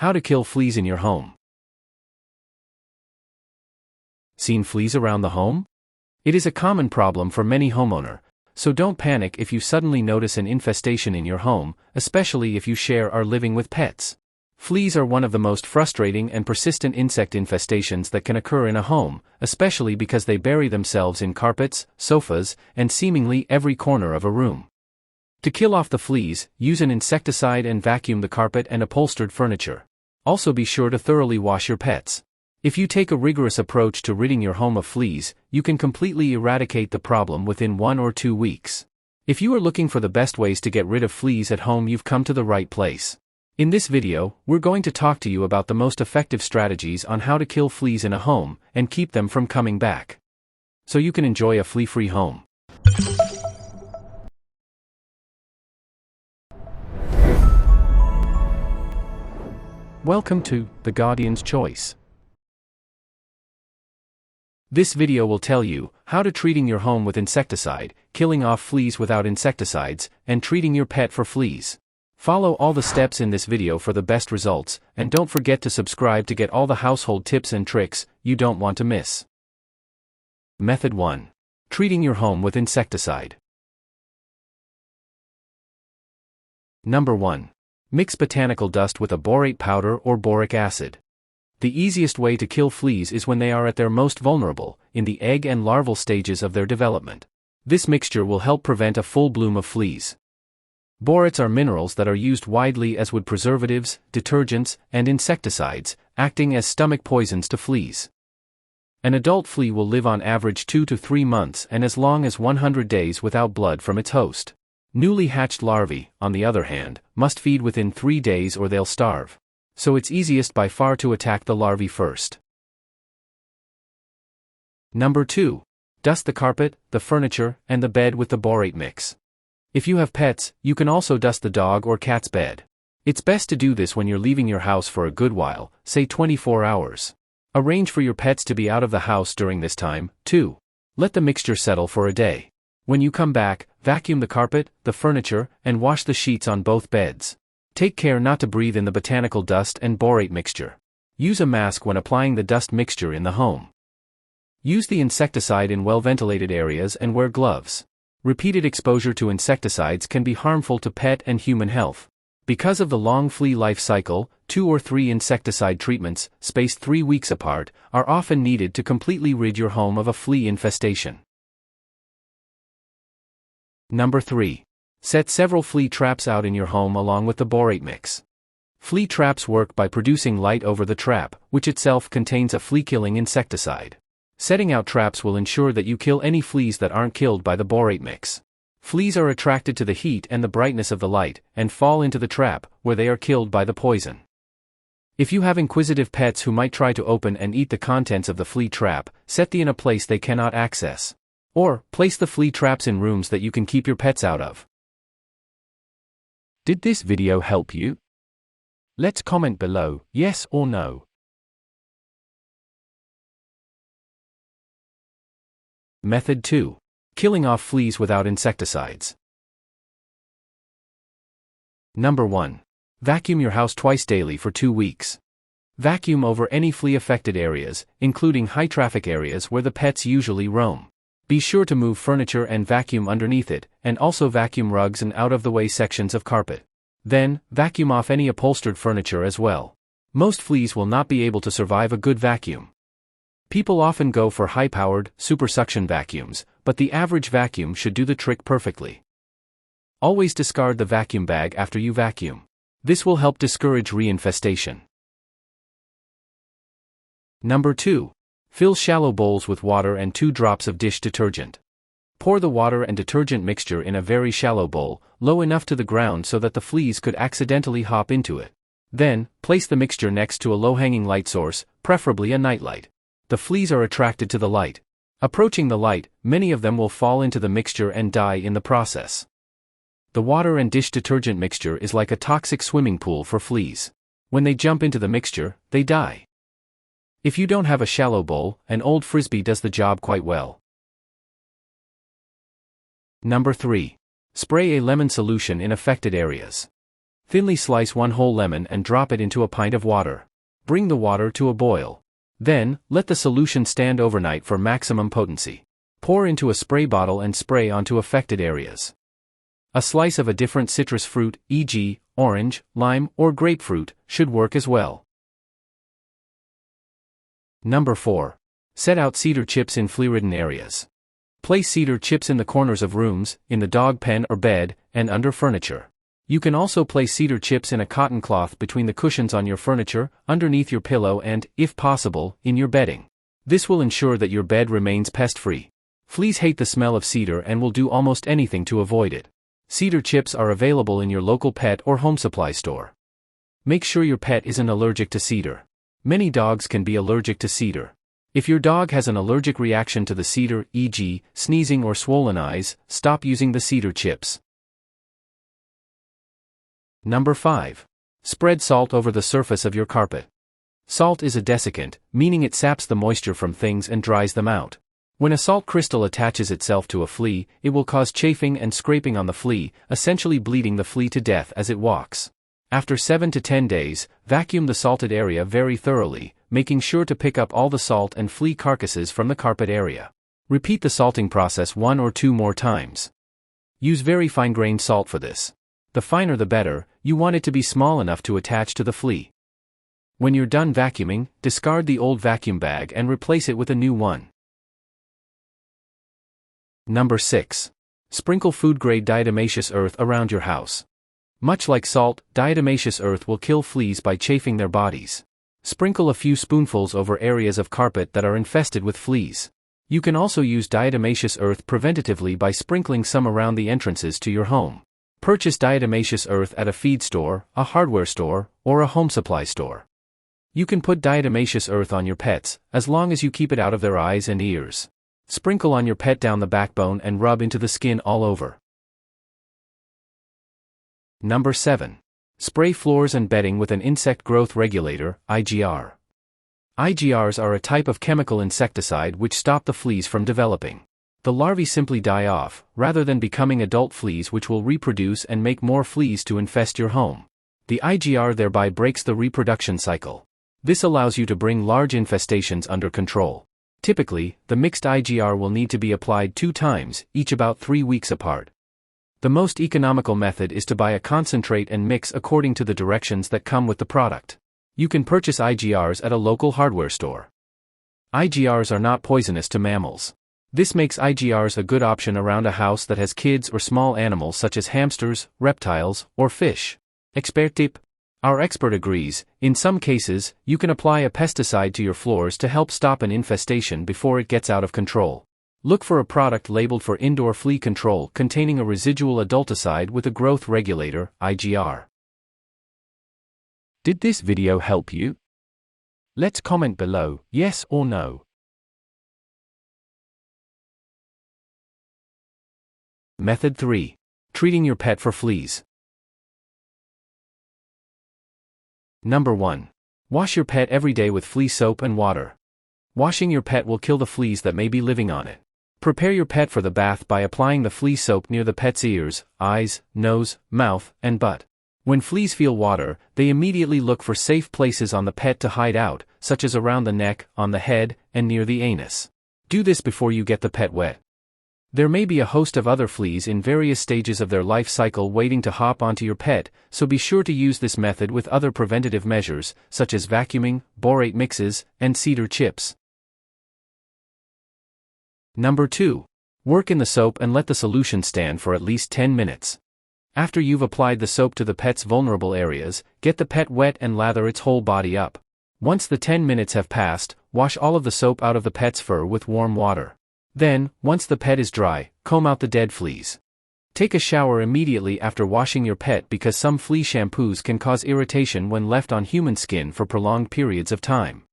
How to kill fleas in your home. Seen fleas around the home? It is a common problem for many homeowners, so don't panic if you suddenly notice an infestation in your home, especially if you share or living with pets. Fleas are one of the most frustrating and persistent insect infestations that can occur in a home, especially because they bury themselves in carpets, sofas, and seemingly every corner of a room. To kill off the fleas, use an insecticide and vacuum the carpet and upholstered furniture. Also be sure to thoroughly wash your pets. If you take a rigorous approach to ridding your home of fleas, you can completely eradicate the problem within 1 or 2 weeks. If you are looking for the best ways to get rid of fleas at home, you've come to the right place. In this video, we're going to talk to you about the most effective strategies on how to kill fleas in a home and keep them from coming back, so you can enjoy a flea-free home. Welcome to The Guardian's Choice. This video will tell you how to treating your home with insecticide, killing off fleas without insecticides, and treating your pet for fleas. Follow all the steps in this video for the best results, and don't forget to subscribe to get all the household tips and tricks you don't want to miss. Method 1. Treating your home with insecticide. Number 1. Mix botanical dust with a borate powder or boric acid. The easiest way to kill fleas is when they are at their most vulnerable, in the egg and larval stages of their development. This mixture will help prevent a full bloom of fleas. Borates are minerals that are used widely as wood preservatives, detergents, and insecticides, acting as stomach poisons to fleas. An adult flea will live on average 2 to 3 months and as long as 100 days without blood from its host. Newly hatched larvae, on the other hand, must feed within 3 days or they'll starve. So it's easiest by far to attack the larvae first. Number 2. Dust the carpet, the furniture, and the bed with the borate mix. If you have pets, you can also dust the dog or cat's bed. It's best to do this when you're leaving your house for a good while, say 24 hours. Arrange for your pets to be out of the house during this time, too. Let the mixture settle for a day. When you come back, vacuum the carpet, the furniture, and wash the sheets on both beds. Take care not to breathe in the botanical dust and borate mixture. Use a mask when applying the dust mixture in the home. Use the insecticide in well-ventilated areas and wear gloves. Repeated exposure to insecticides can be harmful to pet and human health. Because of the long flea life cycle, 2 or 3 insecticide treatments, spaced 3 weeks apart, are often needed to completely rid your home of a flea infestation. Number 3. Set several flea traps out in your home along with the borate mix. Flea traps work by producing light over the trap, which itself contains a flea-killing insecticide. Setting out traps will ensure that you kill any fleas that aren't killed by the borate mix. Fleas are attracted to the heat and the brightness of the light, and fall into the trap, where they are killed by the poison. If you have inquisitive pets who might try to open and eat the contents of the flea trap, set them in a place they cannot access. Or, place the flea traps in rooms that you can keep your pets out of. Did this video help you? Let's comment below, yes or no. Method 2. Killing off fleas without insecticides. Number 1. Vacuum your house twice daily for 2 weeks. Vacuum over any flea-affected areas, including high-traffic areas where the pets usually roam. Be sure to move furniture and vacuum underneath it, and also vacuum rugs and out-of-the-way sections of carpet. Then, vacuum off any upholstered furniture as well. Most fleas will not be able to survive a good vacuum. People often go for high-powered, super suction vacuums, but the average vacuum should do the trick perfectly. Always discard the vacuum bag after you vacuum. This will help discourage reinfestation. Number 2. Fill shallow bowls with water and 2 drops of dish detergent. Pour the water and detergent mixture in a very shallow bowl, low enough to the ground so that the fleas could accidentally hop into it. Then, place the mixture next to a low-hanging light source, preferably a nightlight. The fleas are attracted to the light. Approaching the light, many of them will fall into the mixture and die in the process. The water and dish detergent mixture is like a toxic swimming pool for fleas. When they jump into the mixture, they die. If you don't have a shallow bowl, an old frisbee does the job quite well. Number 3. Spray a lemon solution in affected areas. Thinly slice 1 whole lemon and drop it into a pint of water. Bring the water to a boil. Then, let the solution stand overnight for maximum potency. Pour into a spray bottle and spray onto affected areas. A slice of a different citrus fruit, e.g., orange, lime, or grapefruit, should work as well. Number 4. Set out cedar chips in flea-ridden areas. Place cedar chips in the corners of rooms, in the dog pen or bed, and under furniture. You can also place cedar chips in a cotton cloth between the cushions on your furniture, underneath your pillow and, if possible, in your bedding. This will ensure that your bed remains pest-free. Fleas hate the smell of cedar and will do almost anything to avoid it. Cedar chips are available in your local pet or home supply store. Make sure your pet isn't allergic to cedar. Many dogs can be allergic to cedar. If your dog has an allergic reaction to the cedar, e.g., sneezing or swollen eyes, stop using the cedar chips. Number 5. Spread salt over the surface of your carpet. Salt is a desiccant, meaning it saps the moisture from things and dries them out. When a salt crystal attaches itself to a flea, it will cause chafing and scraping on the flea, essentially bleeding the flea to death as it walks. After 7 to 10 days, vacuum the salted area very thoroughly, making sure to pick up all the salt and flea carcasses from the carpet area. Repeat the salting process 1 or 2 more times. Use very fine-grained salt for this. The finer the better, you want it to be small enough to attach to the flea. When you're done vacuuming, discard the old vacuum bag and replace it with a new one. Number 6. Sprinkle food-grade diatomaceous earth around your house. Much like salt, diatomaceous earth will kill fleas by chafing their bodies. Sprinkle a few spoonfuls over areas of carpet that are infested with fleas. You can also use diatomaceous earth preventatively by sprinkling some around the entrances to your home. Purchase diatomaceous earth at a feed store, a hardware store, or a home supply store. You can put diatomaceous earth on your pets, as long as you keep it out of their eyes and ears. Sprinkle on your pet down the backbone and rub into the skin all over. Number 7. Spray floors and bedding with an insect growth regulator, IGR. IGRs are a type of chemical insecticide which stop the fleas from developing. The larvae simply die off, rather than becoming adult fleas which will reproduce and make more fleas to infest your home. The IGR thereby breaks the reproduction cycle. This allows you to bring large infestations under control. Typically, the mixed IGR will need to be applied 2 times, each about 3 weeks apart. The most economical method is to buy a concentrate and mix according to the directions that come with the product. You can purchase IGRs at a local hardware store. IGRs are not poisonous to mammals. This makes IGRs a good option around a house that has kids or small animals such as hamsters, reptiles, or fish. Expert tip. Our expert agrees, in some cases, you can apply a pesticide to your floors to help stop an infestation before it gets out of control. Look for a product labeled for indoor flea control containing a residual adulticide with a growth regulator, IGR. Did this video help you? Let's comment below, yes or no. Method 3. Treating your pet for fleas. Number 1. Wash your pet every day with flea soap and water. Washing your pet will kill the fleas that may be living on it. Prepare your pet for the bath by applying the flea soap near the pet's ears, eyes, nose, mouth, and butt. When fleas feel water, they immediately look for safe places on the pet to hide out, such as around the neck, on the head, and near the anus. Do this before you get the pet wet. There may be a host of other fleas in various stages of their life cycle waiting to hop onto your pet, so be sure to use this method with other preventative measures, such as vacuuming, borate mixes, and cedar chips. Number 2. Work in the soap and let the solution stand for at least 10 minutes. After you've applied the soap to the pet's vulnerable areas, get the pet wet and lather its whole body up. Once the 10 minutes have passed, wash all of the soap out of the pet's fur with warm water. Then, once the pet is dry, comb out the dead fleas. Take a shower immediately after washing your pet because some flea shampoos can cause irritation when left on human skin for prolonged periods of time.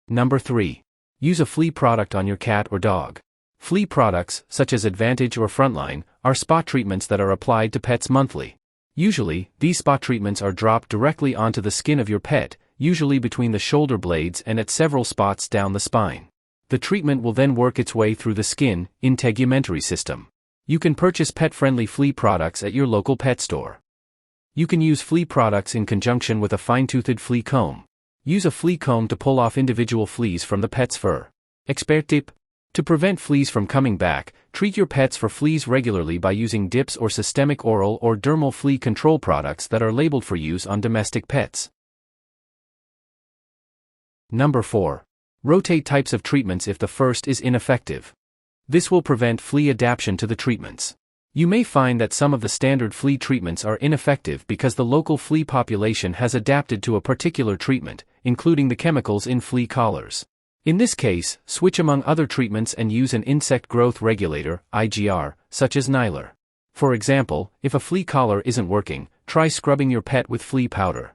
Number 3. Use a flea product on your cat or dog. Flea products, such as Advantage or Frontline, are spot treatments that are applied to pets monthly. Usually, these spot treatments are dropped directly onto the skin of your pet, usually between the shoulder blades and at several spots down the spine. The treatment will then work its way through the skin, integumentary system. You can purchase pet-friendly flea products at your local pet store. You can use flea products in conjunction with a fine-toothed flea comb. Use a flea comb to pull off individual fleas from the pet's fur. Expert tip: to prevent fleas from coming back, treat your pets for fleas regularly by using dips or systemic oral or dermal flea control products that are labeled for use on domestic pets. Number 4. Rotate types of treatments if the first is ineffective. This will prevent flea adaptation to the treatments. You may find that some of the standard flea treatments are ineffective because the local flea population has adapted to a particular treatment, including the chemicals in flea collars. In this case, switch among other treatments and use an insect growth regulator, IGR, such as Nylar. For example, if a flea collar isn't working, try scrubbing your pet with flea powder.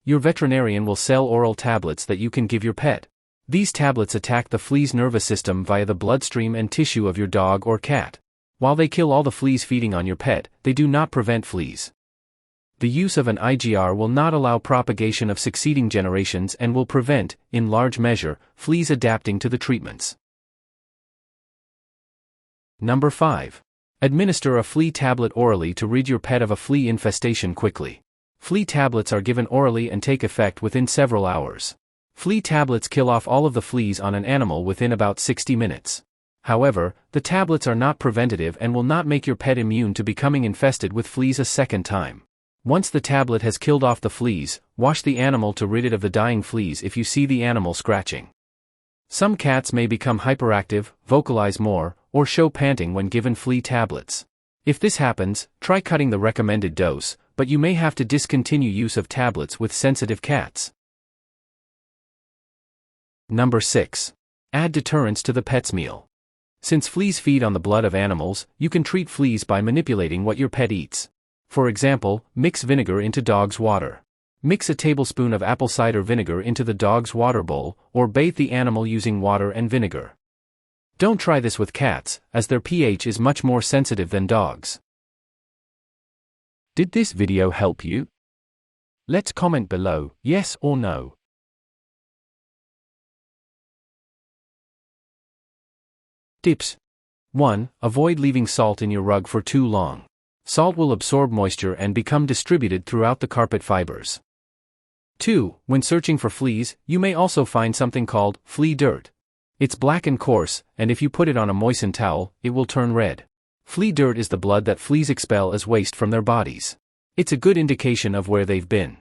Your veterinarian will sell oral tablets that you can give your pet. These tablets attack the flea's nervous system via the bloodstream and tissue of your dog or cat. While they kill all the fleas feeding on your pet, they do not prevent fleas. The use of an IGR will not allow propagation of succeeding generations and will prevent, in large measure, fleas adapting to the treatments. Number 5. Administer a flea tablet orally to rid your pet of a flea infestation quickly. Flea tablets are given orally and take effect within several hours. Flea tablets kill off all of the fleas on an animal within about 60 minutes. However, the tablets are not preventative and will not make your pet immune to becoming infested with fleas a second time. Once the tablet has killed off the fleas, wash the animal to rid it of the dying fleas if you see the animal scratching. Some cats may become hyperactive, vocalize more, or show panting when given flea tablets. If this happens, try cutting the recommended dose, but you may have to discontinue use of tablets with sensitive cats. Number 6. Add deterrents to the pet's meal. Since fleas feed on the blood of animals, you can treat fleas by manipulating what your pet eats. For example, mix vinegar into dog's water. Mix a tablespoon of apple cider vinegar into the dog's water bowl, or bathe the animal using water and vinegar. Don't try this with cats, as their pH is much more sensitive than dogs. Did this video help you? Let's comment below, yes or no. Tips. 1. Avoid leaving salt in your rug for too long. Salt will absorb moisture and become distributed throughout the carpet fibers. 2. When searching for fleas, you may also find something called flea dirt. It's black and coarse, and if you put it on a moistened towel, it will turn red. Flea dirt is the blood that fleas expel as waste from their bodies. It's a good indication of where they've been.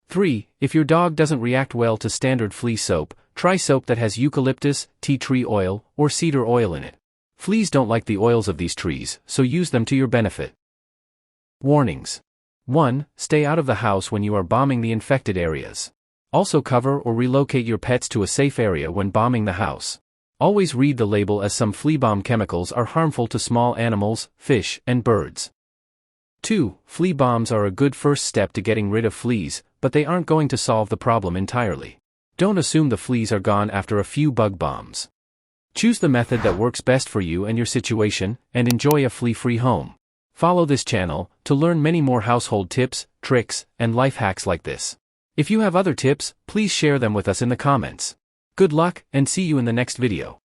3. If your dog doesn't react well to standard flea soap, try soap that has eucalyptus, tea tree oil, or cedar oil in it. Fleas don't like the oils of these trees, so use them to your benefit. Warnings. 1. Stay out of the house when you are bombing the infected areas. Also cover or relocate your pets to a safe area when bombing the house. Always read the label, as some flea bomb chemicals are harmful to small animals, fish, and birds. 2. Flea bombs are a good first step to getting rid of fleas, but they aren't going to solve the problem entirely. Don't assume the fleas are gone after a few bug bombs. Choose the method that works best for you and your situation, and enjoy a flea-free home. Follow this channel to learn many more household tips, tricks, and life hacks like this. If you have other tips, please share them with us in the comments. Good luck, and see you in the next video.